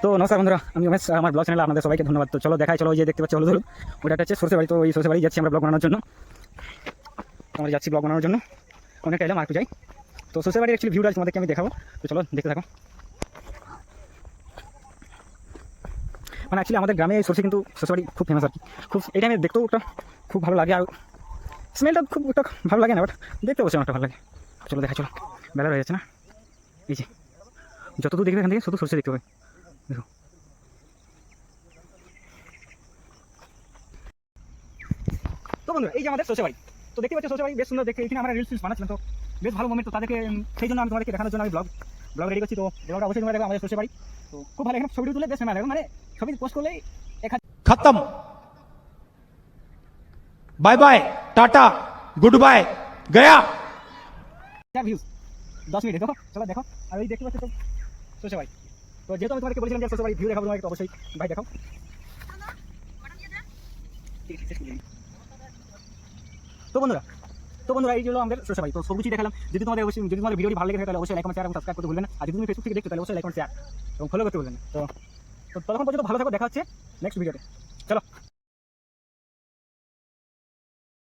তো নমস্কার বন্ধুরা, আমি উমেশ, আমার ব্লগ চ্যানেলে আপনাদের সবাইকে ধন্যবাদ। তো চলো দেখাই, চলো ওই যে দেখতে পাচ্ছি হলুদ হলুদ, ওটা হচ্ছে সরষে বাড়ি। তো ওই সরষে বাড়ি যাচ্ছি আমরা ব্লগ বানানোর জন্য। আমরা যাচ্ছি ব্লগ বানানোর জন্য, অনেকটা এলাম আর একটু যাই। তো সরষে বাড়ির অ্যাকচুয়ালি ভিউটা তোমাদেরকে আমি দেখাবো, তো চলো দেখতে থাকো। মানে অ্যাকচুয়ালি আমাদের গ্রামে এই সরষে কিন্তু সরষে বাড়ি খুব ফেমাস আর কি। খুব এই টাইমে দেখতেও ওটা খুব ভালো লাগে, আর স্মেলটা খুব একটা ভালো লাগে না, বাট দেখতে অবশ্যই অনেকটা ভালো লাগে। চলো দেখা, চলো বেলা হয়ে যাচ্ছে না, এই যে যতদূর দেখবে এখান থেকে শুধু সরষে দেখতে হবে। দেখো, তো বন্ধুরা এই যে আমাদের সরষে বাড়ি, তো দেখতে পাচ্ছ সরষে বাড়ি বেশ সুন্দর দেখতে। এখানে আমরা রিলস বানাচ্ছিলাম, তো বেশ ভালো মোমেন্ট। তো তাদেরকে সেই জন্য আমি তোমাদেরকে দেখানোর জন্য আমি ব্লগ রেডি করছি। তো ব্লগটা অবশ্যই তোমরা দেখো, আমাদের সরষে বাড়ি তো খুব ভালো। এখানে ছবি তুলে বেশ মেলা মানে ছবি পোস্ট করলেই खत्म। Bye bye tata goodbye गया। 1000 ভিউজ 10 মিনিটে। দেখো চলো দেখো, আর ওই দেখতে পাচ্ছ তো সরষে বাড়ি। তো যেহেতু আমি তোমাদেরকে বলেছিলাম যে সরষে বাড়ি ভিউ দেখাবো তোমাকে, তো অবশ্যই ভাই দেখাও। তো বন্ধুরা এই হলো আমাদের সরষে বাড়ি। তো সব কিছু দেখালাম। যদি তোমাদের ভিডিওটি ভালো লেগে থাকে তাহলে অবশ্যই লাইক কমেন্ট শেয়ার এবং সাবস্ক্রাইব করতে ভুলবেন না। আর যদি তুমি ফেসবুক থেকে দেখছো তাহলে অবশ্যই লাইক কমেন্ট শেয়ার এবং ফলো করতে ভুলবেন না। তো ততক্ষণ পর্যন্ত ভালো থাকো, দেখা হচ্ছে নেক্সট ভিডিওতে। চলো।